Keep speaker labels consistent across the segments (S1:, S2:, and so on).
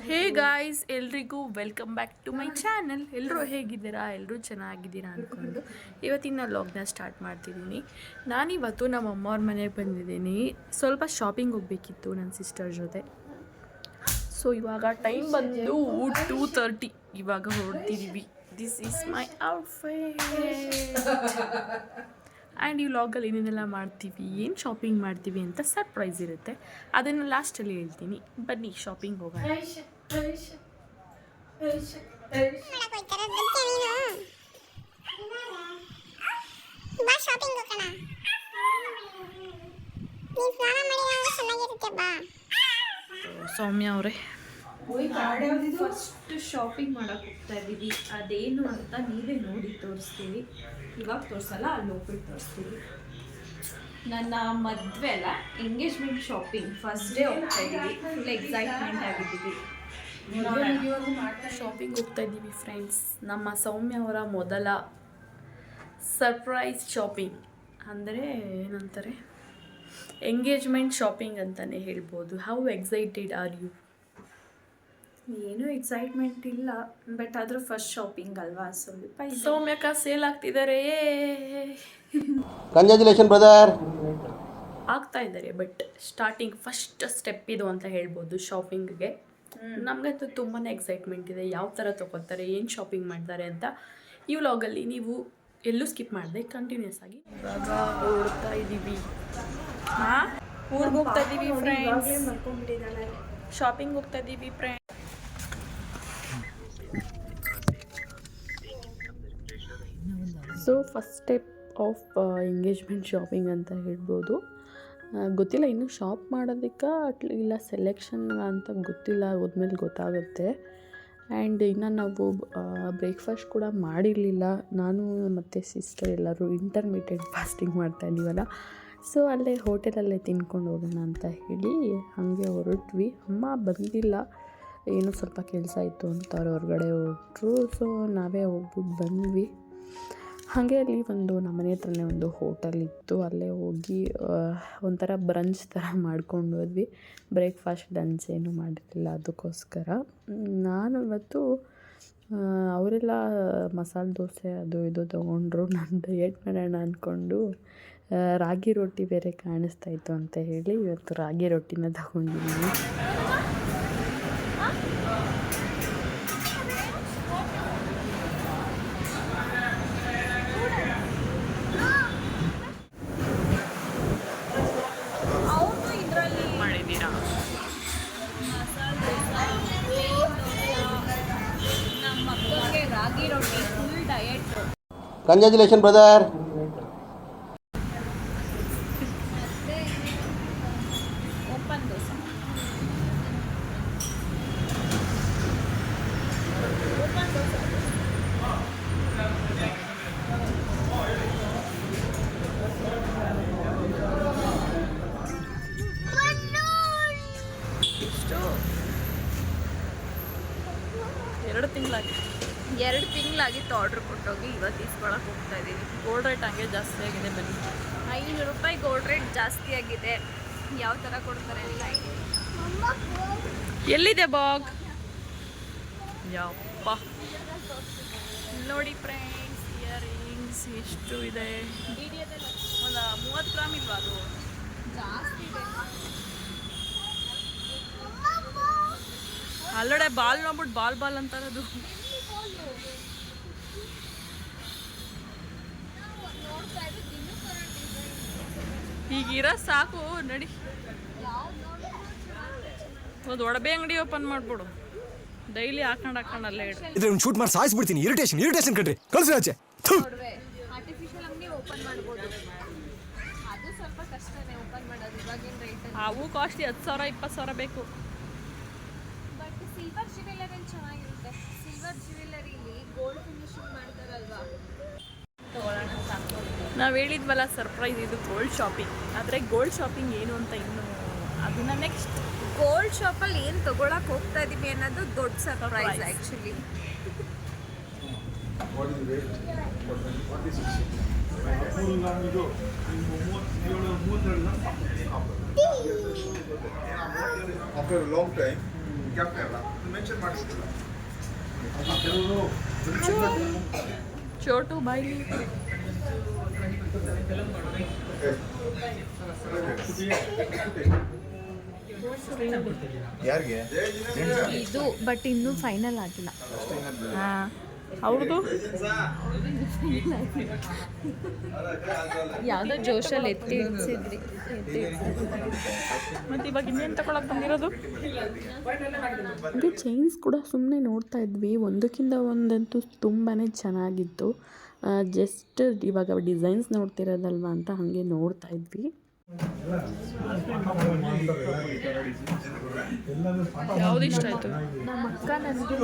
S1: ಹೇ guys, ಎಲ್ರಿಗೂ welcome back to my channel. ಎಲ್ಲರೂ ಹೇಗಿದ್ದೀರಾ? ಎಲ್ಲರೂ ಚೆನ್ನಾಗಿದ್ದೀರಾ ಅಂದ್ಕೊಂಡು ಇವತ್ತಿನ ವ್ಲಾಗ್ನ ಸ್ಟಾರ್ಟ್ ಮಾಡ್ತಿದ್ದೀನಿ. ನಾನಿವತ್ತು ನಮ್ಮ ಅಮ್ಮವ್ರ ಮನೆಗೆ ಬಂದಿದ್ದೀನಿ. ಸ್ವಲ್ಪ ಶಾಪಿಂಗ್ ಹೋಗಬೇಕಿತ್ತು ನನ್ನ ಸಿಸ್ಟರ್ ಜೊತೆ. ಸೊ ಇವಾಗ ಟೈಮ್ ಬಂದು 2:30. ಇವಾಗ ಹೊರಡ್ತಿದ್ದೀವಿ. This is my outfit. And ಈ ವ್ಲಾಗಲ್ಲಿ ಏನೇನೆಲ್ಲ ಮಾಡ್ತೀವಿ, ಏನು ಶಾಪಿಂಗ್ ಮಾಡ್ತೀವಿ ಅಂತ ಸರ್ಪ್ರೈಸ್ ಇರುತ್ತೆ. ಅದನ್ನು ಲಾಸ್ಟಲ್ಲಿ ಹೇಳ್ತೀನಿ. ಬನ್ನಿ ಶಾಪಿಂಗ್ ಹೋಗೋಣ. ಸೌಮ್ಯ ಅವರೇ,
S2: ಫಸ್ಟ್ ಶಾಪಿಂಗ್ ಮಾಡಕ್ಕೆ ಹೋಗ್ತಾ ಇದ್ದೀವಿ. ಅದೇನು ಅಂತ ನೀವೇ ನೋಡಿ ತೋರಿಸ್ತೀವಿ. ಇವಾಗ ತೋರಿಸಲ್ಲ, ಅಲ್ಲಿ ಹೋಗ್ಬಿಟ್ಟು ತೋರಿಸ್ತೀವಿ. ನನ್ನ ಮದುವೆ ಅಲ್ಲ, ಎಂಗೇಜ್ಮೆಂಟ್ ಶಾಪಿಂಗ್ ಫಸ್ಟ್ ಡೇ ಹೋಗ್ತಾ ಇದ್ದೀವಿ. ಫುಲ್ ಎಕ್ಸೈಟ್ಮೆಂಟ್ ಆಗಿದ್ದೀವಿ.
S1: ಶಾಪಿಂಗ್ ಹೋಗ್ತಾ ಇದ್ದೀವಿ ಫ್ರೆಂಡ್ಸ್. ನಮ್ಮ ಸೌಮ್ಯ ಅವರ ಮೊದಲ ಸರ್ಪ್ರೈಸ್ ಶಾಪಿಂಗ್ ಅಂದರೆ ಏನಂತಾರೆ, ಎಂಗೇಜ್ಮೆಂಟ್ ಶಾಪಿಂಗ್ ಅಂತಲೇ ಹೇಳ್ಬೋದು. How excited are you?
S2: ಏನೂ ಎಕ್ಸೈಟ್ಮೆಂಟ್ ಇಲ್ಲ, ಬಟ್ ಆದರೂ ಫಸ್ಟ್ ಶಾಪಿಂಗ್ ಅಲ್ವಾ, ಸ್ವಲ್ಪ
S1: ಸೌಮ್ಯಕ್ಕ ಸೇಲ್ ಆಗ್ತಿದ್ದಾರೆ.
S3: Congratulation brother.
S1: ಆಗ್ತಾ ಇದ್ದಾರೆ, ಬಟ್ ಸ್ಟಾರ್ಟಿಂಗ್ ಫಸ್ಟ್ ಸ್ಟೆಪ್ ಇದು ಅಂತ ಹೇಳ್ಬೋದು ಶಾಪಿಂಗ್ಗೆ. ನಮಗಂತೂ ತುಂಬಾ ಎಕ್ಸೈಟ್ಮೆಂಟ್ ಇದೆ. ಯಾವ ಥರ ತೊಗೊತಾರೆ, ಏನು ಶಾಪಿಂಗ್ ಮಾಡ್ತಾರೆ ಅಂತ ಈ ವ್ಲಾಗಲ್ಲಿ ನೀವು ಎಲ್ಲೂ ಸ್ಕಿಪ್ ಮಾಡಿದೆ ಕಂಟಿನ್ಯೂಸ್ ಆಗಿ ಇವಾಗ ಓಡ್ತಾ ಇದ್ದೀವಿ. ಊರಿಗೆ ಹೋಗ್ತಾ ಇದ್ದೀವಿ ಫ್ರೆಂಡ್ಸ್. ಶಾಪಿಂಗ್ ಹೋಗ್ತಾ ಇದ್ದೀವಿ friends. So first step of engagement shopping ಅಂತ ಹೇಳ್ಬೋದು. ಗೊತ್ತಿಲ್ಲ ಇನ್ನು ಶಾಪ್ ಮಾಡೋದಕ್ಕೆ ಇಲ್ಲ ಸೆಲೆಕ್ಷನ್ ಅಂತ ಗೊತ್ತಿಲ್ಲ, ಹೋದ್ಮೇಲೆ ಗೊತ್ತಾಗುತ್ತೆ. ಆ್ಯಂಡ್ ಇನ್ನು ನಾವು ಬ್ರೇಕ್ಫಾಸ್ಟ್ ಕೂಡ ಮಾಡಿರಲಿಲ್ಲ. ನಾನು ಮತ್ತು ಸಿಸ್ಟರ್ ಎಲ್ಲರೂ ಇಂಟರ್ಮೀಡಿಯೇಟ್ ಫಾಸ್ಟಿಂಗ್ ಮಾಡ್ತಾ ಇದ್ದೀವಲ್ಲ, ಸೊ ಅಲ್ಲೇ ಹೋಟೆಲಲ್ಲೇ ತಿನ್ಕೊಂಡು ಹೋಗೋಣ ಅಂತ ಹೇಳಿ ಹಾಗೆ ಹೊರಟ್ವಿ. ಅಮ್ಮ ಬಂದಿಲ್ಲ, ಏನೋ ಸ್ವಲ್ಪ ಕೆಲಸ ಇತ್ತು ಅಂತ ಅವ್ರು ಹೊರಗಡೆ ಹೊರಟ್ರು. ಸೊ ನಾವೇ ಹೋಗ್ಬಿಟ್ಟು ಬಂದ್ವಿ. ಹಾಗೆ ಅಲ್ಲಿ ನಮ್ಮ ಮನೆ ಹತ್ರನೇ ಒಂದು ಹೋಟೆಲ್ ಇತ್ತು, ಅಲ್ಲೇ ಹೋಗಿ ಒಂಥರ ಬ್ರಂಚ್ ಥರ ಮಾಡ್ಕೊಂಡು ಹೋದ್ವಿ. ಬ್ರೇಕ್ಫಾಸ್ಟ್ ಲಂಚ್ ಏನೂ ಮಾಡಿರಲಿಲ್ಲ, ಅದಕ್ಕೋಸ್ಕರ ನಾನು ಇವತ್ತು ಅವರೆಲ್ಲ ಮಸಾಲೆ ದೋಸೆ ಅದು ಇದು ತೊಗೊಂಡ್ರು. ನಾನು ಡಯಟ್ ಮಾಡೋಣ ಅಂದ್ಕೊಂಡು ರಾಗಿ ರೊಟ್ಟಿ ಬೇರೆ ಕಾಣಿಸ್ತಾಯಿತ್ತು ಅಂತ ಹೇಳಿ ಇವತ್ತು ರಾಗಿ ರೊಟ್ಟಿನ ತಗೊಂಡಿದ್ದೀನಿ.
S2: ರಾಗಿ ರೊಟ್ಟಿ full diet.
S3: Congratulation brother.
S2: Open dosa, ಎರಡು ತಿಂಗಳಾಗಿತ್ತು ಆರ್ಡ್ರ್ ಕೊಟ್ಟೋಗಿ. ಇವತ್ತು ಇಸ್ಕೊಳಕ್ಕೆ ಹೋಗ್ತಾ ಇದ್ದೀವಿ.
S1: ಗೋಲ್ಡ್ ರೇಟ್ ಹಂಗೆ ಜಾಸ್ತಿ ಆಗಿದೆ. ಬನ್ನಿ,
S2: 500 ರೂಪಾಯಿ ಗೋಲ್ಡ್ ರೇಟ್ ಜಾಸ್ತಿ ಆಗಿದೆ. ಯಾವ ಥರ ಕೊಡ್ತಾರೆ ಅಂತ
S1: ಎಲ್ಲಿದೆ ಬಾಗ್? ಯಪ್ಪ ನೋಡಿ ಫ್ರೆಂಡ್ಸ್, ಇಯರಿಂಗ್ಸ್ ಎಷ್ಟು ಇದೆ? ಒಂದು 30 ಗ್ರಾಮ್ ಇಲ್ವಾ? ಅದು
S2: ಜಾಸ್ತಿ ಇದೆ.
S1: ಅಲ್ಲಡೆ ಬಾಲ್ ನೋಡ್ಬಿಟ್ಟು ಬಾಲ್ ಅಂತಾರದು. ಈಗಿರೋ ಸಾಕು, ನಡಿ ಒಂದು ಒಡಬೆ ಅಂಗಡಿ ಓಪನ್ ಮಾಡ್ಬಿಡು. ಡೈಲಿ ಹಾಕೊಂಡು ಅಲ್ಲೇ ಇಡು.
S4: ಇದ್ರೆ ಒಂದು ಶೂಟ್ ಮಾಡಿ ಸಾಯಿಸ್ಬಿಡ್ತೀನಿ. ಇರಿಟೇಷನ್ ಕಣ್ರಿ, ಕಳ್ಸಿ ಆಚೆ.
S2: ಆರ್ಟಿಫಿಷಿಯಲ್ ಅಂಗಡಿ ಓಪನ್ ಮಾಡ್ಬೋದು, ಅದು ಸ್ವಲ್ಪ ಕಷ್ಟನೇ ಓಪನ್ ಮಾಡೋದು ಇವಾಗಿನ ರೇಟ್.
S1: ಅವು ಕಾಸ್ಟ್ಲಿ 10,000 20,000 ಬೇಕು.
S2: ಬಟ್ ಸಿಲ್ವರ್ ಜ್ಯುವೆಲ್ಲರಿ ಚೆನ್ನಾಗಿರುತ್ತೆ. ಸಿಲ್ವರ್ ಜ್ಯುವೆಲ್ಲರಿಲಿ ಗೋಲ್ಡ್ ಫಿನಿಶಿಂಗ್ ಮಾಡ್ತಾರಲ್ವಾ, ತಗೊಳ್ಳೋಣ ಸಾಕು.
S1: ನಾವು ಹೇಳಿದ್ವಲ್ಲ ಸರ್ಪ್ರೈಸ್ ಇದು ಗೋಲ್ಡ್ ಶಾಪಿಂಗ್. ಆದರೆ ಗೋಲ್ಡ್ ಶಾಪಿಂಗ್ ಏನು ಅಂತ ಇನ್ನೂ ಅದನ್ನ ನೆಕ್ಸ್ಟ್
S2: ಗೋಲ್ಡ್ ಶಾಪಲ್ಲಿ ಏನು ತೊಗೊಳಕ್ಕೆ ಹೋಗ್ತಾ ಇದ್ದೀವಿ ಅನ್ನೋದು ದೊಡ್ಡ surprise actually.
S5: After a long time,
S1: Chotu ಬಾಯ್ಲಿ.
S2: ಇದು ಬಟ್ ಇನ್ನೂ ಫೈನಲ್ ಆಗಿಲ್ಲ.
S1: ಹಾಂ ಅವ್ರದ್ದು
S2: ಯಾವುದೋ ಜೋಶಲ್ಲಿ ಎತ್ತಿ ಇಡ್ಸಿದ್ರಿ.
S1: ಮತ್ತು ಇವಾಗ ಇನ್ನೇನು ತಗೊಳಕ್ಕೆ ಬಂದಿರೋದು? ಇದು ಚೈನ್ಸ್ ಕೂಡ ಸುಮ್ಮನೆ ನೋಡ್ತಾ ಇದ್ವಿ, ಒಂದಕ್ಕಿಂತ ಒಂದಂತೂ ತುಂಬಾ ಚೆನ್ನಾಗಿತ್ತು. ಜಸ್ಟ್ ಇವಾಗ ಡಿಸೈನ್ಸ್ ನೋಡ್ತಿರೋದಲ್ವ ಅಂತ ಹಾಗೆ ನೋಡ್ತಾ ಇದ್ವಿ. ಯಾವ್ದು ಇಷ್ಟ ಆಯಿತು?
S2: ನಮ್ಮ ಅಕ್ಕ ನನಗೆ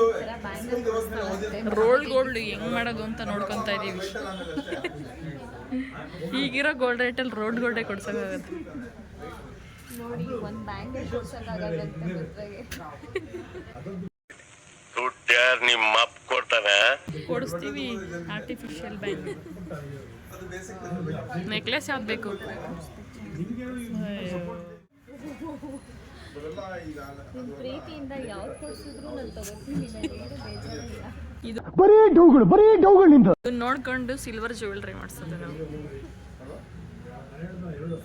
S1: ರೋಲ್ಡ್ ಗೋಲ್ಡ್ ಹೆಂಗೆ ಮಾಡೋದು ಅಂತ ನೋಡ್ಕೊತಾ ಇದ್ದೀವಿ. ಈಗಿರೋ ಗೋಲ್ಡ್ ರೇಟಲ್ಲಿ ರೋಲ್ಡ್ ಗೋಲ್ಡೇ ಕೊಡ್ಸೋಕ್ಕಾಗತ್ತೆ.
S2: ನೋಡಿ ಒಂದು ಬ್ಯಾಂಗಲ್ ಕೊಡ್ಸೋಕ್ಕಾಗದಂತೆ ಮದುವೆಗೆ.
S3: ನಿಮ್ಮ ಅಪ್ಪ ಕೊಡ್ತಾನೆ.
S1: ಕೊಡಿಸ್ತೀವಿ ಆರ್ಟಿಫಿಷಿಯಲ್ ಬ್ಯಾಂಕ್. ನೆಕ್ಲೆಸ್ ಯಾವ್ದು ಬೇಕು?
S2: ನಿಮ್ಮ ಪ್ರೀತಿಯಿಂದ ಯಾವ್ದು ಕೊಡ್ಸಿದ್ರು ನಾನು ತಗೋತೀನಿ, ಬೇಜಾರಿಲ್ಲ.
S1: ಇದು ನೋಡ್ಕೊಂಡು ಸಿಲ್ವರ್ ಜ್ಯುವೆಲ್ರಿ ಮಾಡಿಸೋದು ನಾವು.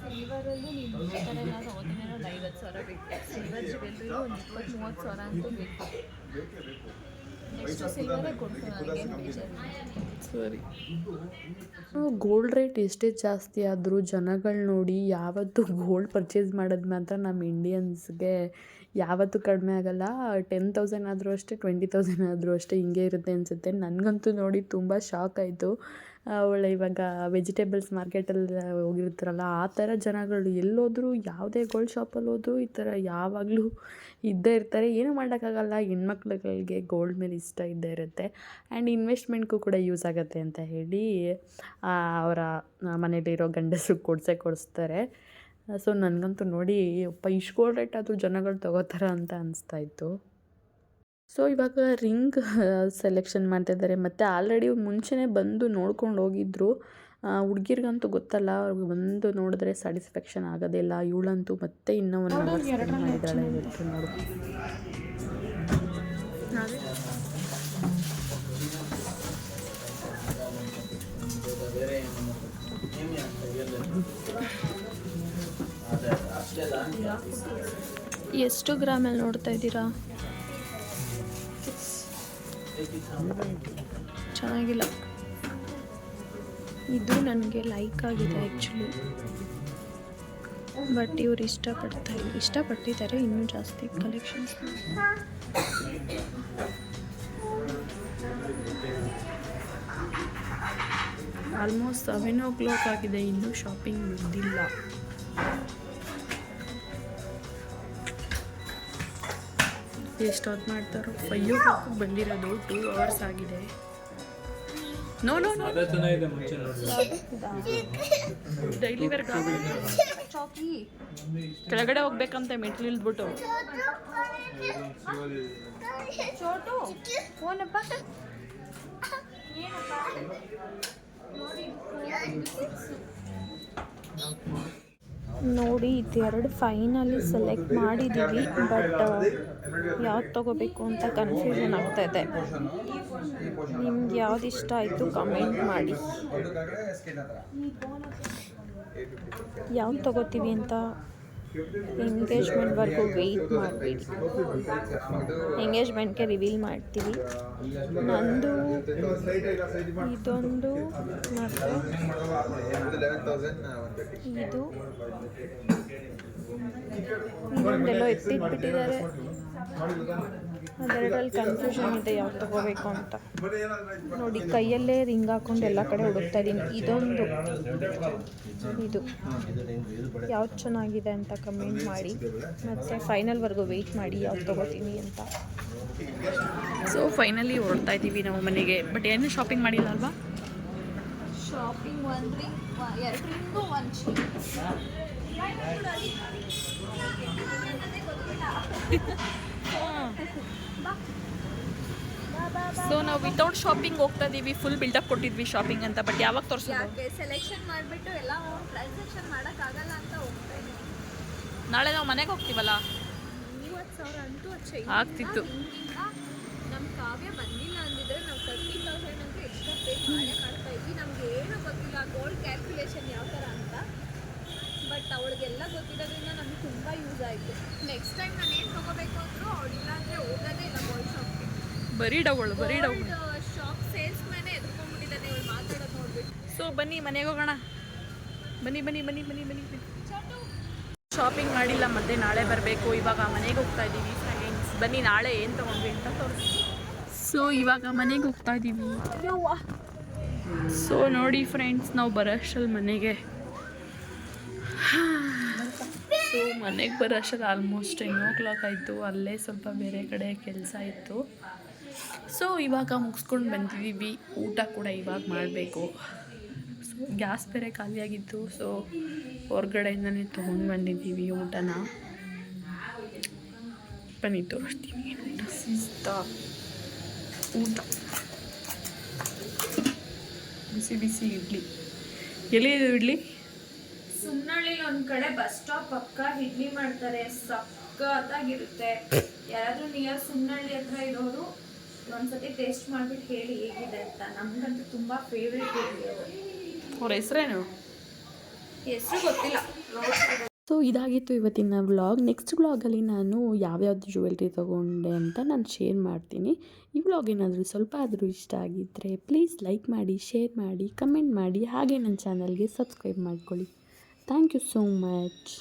S2: ಸಿಲ್ವರಲ್ಲೂ ನಿಮ್ಮ ಥರ ಎಲ್ಲ ತಗೋತೀನಿ ಅನ್ನೋದು 50,000 ಬೇಕು. ಸಿಲ್ವರ್ ಜ್ಯುವೆಲ್ರಿ ಒಂದು 20-30 ಸಾವಿರ ಅಂತೂ ಬೇಕು. ನೆಕ್ಸ್ಟ್ ಸಿಲ್ವರೇ ಕೊಡ್ತು ನನಗೆ, ಬೇಜಾರಿಲ್ಲ.
S1: ಸರಿ. ಗೋಲ್ಡ್ ರೇಟ್ ಎಷ್ಟೇ ಜಾಸ್ತಿ ಆದರೂ ಜನಗಳು ನೋಡಿ ಯಾವತ್ತೂ ಗೋಲ್ಡ್ ಪರ್ಚೇಸ್ ಮಾಡೋದು ಮಾತ್ರ ನಮ್ಮ ಇಂಡಿಯನ್ಸ್ಗೆ ಯಾವತ್ತೂ ಕಡಿಮೆ ಆಗೋಲ್ಲ. 10,000 ಆದರೂ ಅಷ್ಟೇ, 20,000 ಆದರೂ ಅಷ್ಟೇ, ಹಿಂಗೆ ಇರುತ್ತೆ ಅನಿಸುತ್ತೆ. ನನಗಂತೂ ನೋಡಿ ತುಂಬ ಶಾಕ್ ಆಯಿತು. ಒಳ್ಳೆ ಇವಾಗ ವೆಜಿಟೇಬಲ್ಸ್ ಮಾರ್ಕೆಟಲ್ಲಿ ಹೋಗಿರ್ತಾರಲ್ಲ, ಆ ಥರ ಜನಗಳು ಎಲ್ಲೋದ್ರೂ ಯಾವುದೇ ಗೋಲ್ಡ್ ಶಾಪಲ್ಲಿ ಹೋದ್ರೂ ಈ ಥರ ಯಾವಾಗಲೂ ಇದ್ದೇ ಇರ್ತಾರೆ. ಏನೂ ಮಾಡೋಕ್ಕಾಗಲ್ಲ, ಹೆಣ್ಮಕ್ಳುಗಳಿಗೆ ಗೋಲ್ಡ್ ಮೇಲೆ ಇಷ್ಟ ಇದ್ದೇ ಇರುತ್ತೆ. ಆ್ಯಂಡ್ ಇನ್ವೆಸ್ಟ್ಮೆಂಟ್ಗೂ ಕೂಡ ಯೂಸ್ ಆಗುತ್ತೆ ಅಂತ ಹೇಳಿ ಅವರ ಮನೇಲಿರೋ ಗಂಡಸರು ಕೊಡಿಸ್ತಾರೆ. ಸೊ ನನಗಂತೂ ನೋಡಿ ಅಪ್ಪ ಇಷ್ಟು ಗೋಲ್ಡ್ ರೇಟ್ ಆದರೂ ಜನಗಳು ತೊಗೋತಾರ ಅಂತ ಅನಿಸ್ತಾಯಿತ್ತು. ಸೊ ಇವಾಗ ರಿಂಗ್ ಸೆಲೆಕ್ಷನ್ ಮಾಡ್ತಾಯಿದ್ದಾರೆ. ಮತ್ತು ಆಲ್ರೆಡಿ ಮುಂಚೆನೇ ಬಂದು ನೋಡ್ಕೊಂಡು ಹೋಗಿದ್ರು. ಹುಡುಗಿರ್ಗಂತೂ ಗೊತ್ತಲ್ಲ, ಅವ್ರಿಗೆ ಒಂದು ನೋಡಿದ್ರೆ ಸ್ಯಾಟಿಸ್ಫ್ಯಾಕ್ಷನ್ ಆಗೋದಿಲ್ಲ. ಇವಳಂತೂ ಮತ್ತೆ ಇನ್ನೂ 1 ಅವರ್ ಸ್ಪೆಂಡ್ ಮಾಡಿದ್ದಾಳೆ ಇವತ್ತು ನೋಡು.
S2: ಎಷ್ಟು ಗ್ರಾಮಲ್ಲಿ ನೋಡ್ತಾ ಇದ್ದೀರಾ? ಚೆನ್ನಾಗಿಲ್ಲ. ಇದು ನನಗೆ ಲೈಕ್ ಆಗಿದೆ ಆ್ಯಕ್ಚುಲಿ, ಬಟ್ ಇವ್ರು ಇಷ್ಟಪಟ್ಟಿದ್ದಾರೆ ಇನ್ನೂ ಜಾಸ್ತಿ ಕಲೆಕ್ಷನ್ಸ್.
S1: ಆಲ್ಮೋಸ್ಟ್ 7 o'clock ಆಗಿದೆ, ಇನ್ನೂ ಶಾಪಿಂಗ್ ಮುಗಿದಿಲ್ಲ. ಎಷ್ಟೊತ್ತು ಮಾಡ್ತಾರೋ? 5 o'clock ಬಂದಿರೋದು, 2 hours ಆಗಿದೆ. ನೋ ಡೈಲಿ ವೇರ್ ಕೆಳಗಡೆ ಹೋಗ್ಬೇಕಂತೆ ಮೆಟ್ಲು ಇಳಿದ್ಬಿಟ್ಟು.
S2: ನೋಡಿ ಇದೆರಡು ಫೈನಲಿ ಸೆಲೆಕ್ಟ್ ಮಾಡಿದ್ದೀವಿ, ಬಟ್ ಯಾವ್ದು ತೊಗೋಬೇಕು ಅಂತ ಕನ್ಫ್ಯೂಷನ್ ಆಗ್ತಾಯಿದೆ. ನಿಮ್ಗೆ ಯಾವ್ದು ಇಷ್ಟ ಆಯಿತು ಕಮೆಂಟ್ ಮಾಡಿ. ಯಾವ್ದು ತೊಗೋತೀವಿ ಅಂತ ಎಂಗೇಜ್ಮೆಂಟ್ವರೆಗೂ ವೆಯ್ಟ್ ಮಾಡಬೇಡಿ. ಎಂಗೇಜ್ಮೆಂಟ್ಗೆ ರಿವೀಲ್ ಮಾಡ್ತೀವಿ. ನಂದು ಇದೊಂದು ಮತ್ತು ಇದು ಇನ್ನೊಂದೆಲ್ಲೋ ಎತ್ತಿಟ್ಬಿಟ್ಟಿದ್ದಾರೆ. ಅದೆರಡರಲ್ಲಿ ಕನ್ಫ್ಯೂಷನ್ ಇದೆ ಯಾವ್ದು ತೊಗೋಬೇಕು ಅಂತ. ನೋಡಿ ಕೈಯಲ್ಲೇ ರಿಂಗ್ ಹಾಕೊಂಡು ಎಲ್ಲ ಕಡೆ ಹುಡುಕ್ತಾ ಇದ್ದೀನಿ. ಇದೊಂದು ಇದು ಯಾವ್ದು ಚೆನ್ನಾಗಿದೆ ಅಂತ ಕಮೆಂಟ್ ಮಾಡಿ, ಮತ್ತು ಫೈನಲ್ವರೆಗೂ ವೆಯ್ಟ್ ಮಾಡಿ ಯಾವ್ದು ತೊಗೋತೀನಿ ಅಂತ.
S1: ಸೊ ಫೈನಲಿ ಹೊರಡ್ತಾ ಇದ್ದೀವಿ ನಾವು ಮನೆಗೆ. ಬಟ್ ಏನು ಶಾಪಿಂಗ್ ಮಾಡಿಲ್ಲ ಅಲ್ವಾ?
S2: Shopping 1 ring 2 ring 1 chain.
S1: So ನಾವು ವಿತೌಟ್ ಶಾಪಿಂಗ್ ಹೋಗ್ತಾ ಇದ್ದೀವಿ. ಫುಲ್ ಬಿಲ್ಡಪ್ ಕೊಟ್ಟಿದ್ವಿ ಶಾಪಿಂಗ್ ಅಂತ, ಬಟ್ ಯಾವಾಗ ತೋರಿಸೋದು?
S2: ಸೆಲೆಕ್ಷನ್ ಮಾಡಿಬಿಟ್ಟು ಎಲ್ಲ ಟ್ರಾನ್ಸಾಕ್ಷನ್ ಮಾಡೋಕ್ಕಾಗಲ್ಲ ಅಂತ ಹೋಗ್ತಾ ಇದ್ದೀವಿ.
S1: ನಾಳೆ ನಾವು ಮನೆಗೆ ಹೋಗ್ತೀವಲ್ಲ.
S2: ಇವತ್ತು 40,000 ಅಂತೂ ಚೈನ್
S1: ಆಗ್ತಿತ್ತು.
S2: ಹಿಂಗಿಂದ ನಮ್ಮ ಕಾವ್ಯ ಬಂದಿಲ್ಲ ಅಂದಿದ್ರೆ ನಾವು 30,000 ಅಂತೂ ಎಕ್ಸ್ಟ್ರಾ ಪೇ ಮಾಡ್ತಾ ಇದ್ವಿ. ನಮ್ಗೆ ಏನೂ ಗೊತ್ತಿಲ್ಲ ಗೋಲ್ಡ್ ಕ್ಯಾಲ್ಕುಲೇಷನ್ ಯಾವ ಥರ ಅಂತ. ಬಟ್ ಅವಳಿಗೆಲ್ಲ ಗೊತ್ತಿರೋದ್ರಿಂದ ನಮ್ಗೆ ತುಂಬ ಯೂಸ್ ಆಯಿತು. ನೆಕ್ಸ್ಟ್ ಟೈಮ್ ನಾನು ಏನು ತೊಗೋಬೇಕು ಅಂದರೂ ಅವಳಿಲ್ಲ ಅಂದರೆ ಹೋಗೋದೇ ಇಲ್ಲ ಗೋಲ್ಡ್ ಶಾಪ್ಗೆ.
S1: ಬರೀ ಡವಳು
S2: ಶಾಪ್ ಸೇಲ್ಸ್ ಮ್ಯಾನೇ ಎದ್ಕೊಂಡ್ಬಿಟ್ಟಿದ್ದಾನೆ ಇವಳು ಮಾತಾಡೋದು ನೋಡ್ಬಿಟ್ಟು.
S1: ಸೊ ಬನ್ನಿ ಮನೆಗೆ ಹೋಗೋಣ. ಬನ್ನಿ ಶಾಪಿಂಗ್ ಮಾಡಿಲ್ಲ, ಮತ್ತೆ ನಾಳೆ ಬರಬೇಕು. ಇವಾಗ ಮನೆಗೆ ಹೋಗ್ತಾ ಇದ್ದೀವಿ ಫ್ರೆಂಡ್ಸ್. ಬನ್ನಿ ನಾಳೆ ಏನು ತೊಗೊಂಡ್ವಿ ಅಂತ ತೋರಿಸ್ತೀವಿ. ಸೊ ಇವಾಗ ಮನೆಗೆ ಹೋಗ್ತಾ ಇದ್ದೀವಿ. ಸೊ ನೋಡಿ ಫ್ರೆಂಡ್ಸ್, ನಾವು ಬರೋಷ್ಟರಲ್ಲಿ ಮನೆಗೆ ಬರೋಷ್ಟರಲ್ಲಿ ಆಲ್ಮೋಸ್ಟ್ 10 ಆಯಿತು. ಅಲ್ಲೇ ಸ್ವಲ್ಪ ಬೇರೆ ಕಡೆ ಕೆಲಸ ಇತ್ತು. ಸೊ ಇವಾಗ ಮುಗಿಸ್ಕೊಂಡು ಬಂದಿದ್ದೀವಿ. ಊಟ ಕೂಡ ಇವಾಗ ಮಾಡಬೇಕು. ಸೊ ಗ್ಯಾಸ್ ಬೇರೆ ಖಾಲಿಯಾಗಿತ್ತು. ಸೊ ಹೊರ್ಗಡೆಯಿಂದನೇ ತೊಗೊಂಡು ಬಂದಿದ್ದೀವಿ ಊಟನ. ಬನ್ನಿ ತೋರಿಸ್ತೀವಿ ಊಟ. ಬಿಸಿ ಇಡ್ಲಿ. ಎಲ್ಲಿದೆ ಇಡ್ಲಿ?
S2: ಸುಮ್ಮನಳ್ಳಿಲಿ ಒಂದು ಕಡೆ ಬಸ್ ಸ್ಟಾಪ್ ಪಕ್ಕ ಇಡ್ಲಿ ಮಾಡ್ತಾರೆ, ಸಕ್ಕತ್ತಾಗಿರುತ್ತೆ. ಯಾರಾದರೂ ನಿಯರ್ ಸುಮ್ಮನಳ್ಳಿ ಹತ್ರ ಇರೋರು ಒಂದ್ಸತಿ ಟೇಸ್ಟ್ ಮಾಡಿಬಿಟ್ಟು ಹೇಳಿ ಹೇಗಿದೆ ಅಂತ. ನಮಗಂತೂ ತುಂಬ ಫೇವ್ರೇಟ್ ಇಡ್ಲಿ ಅವರು.
S1: ಅವ್ರ ಹೆಸರೇನು?
S2: ಹೆಸರು ಗೊತ್ತಿಲ್ಲ.
S1: ಸೊ ಇದಾಗಿತ್ತು ಇವತ್ತಿನ ವ್ಲಾಗ್. ನೆಕ್ಸ್ಟ್ ವ್ಲಾಗಲ್ಲಿ ನಾನು ಯಾವ್ಯಾವ್ದು ಜ್ಯುವೆಲ್ರಿ ತೊಗೊಂಡೆ ಅಂತ ನಾನು ಶೇರ್ ಮಾಡ್ತೀನಿ. ಈ ವ್ಲಾಗ್ ಏನಾದರೂ ಸ್ವಲ್ಪ ಆದರೂ ಇಷ್ಟ ಆಗಿದ್ದರೆ ಪ್ಲೀಸ್ ಲೈಕ್ ಮಾಡಿ, ಶೇರ್ ಮಾಡಿ, ಕಮೆಂಟ್ ಮಾಡಿ, ಹಾಗೆ ನನ್ನ ಚಾನಲ್ಗೆ ಸಬ್ಸ್ಕ್ರೈಬ್ ಮಾಡ್ಕೊಳ್ಳಿ. Thank you so much.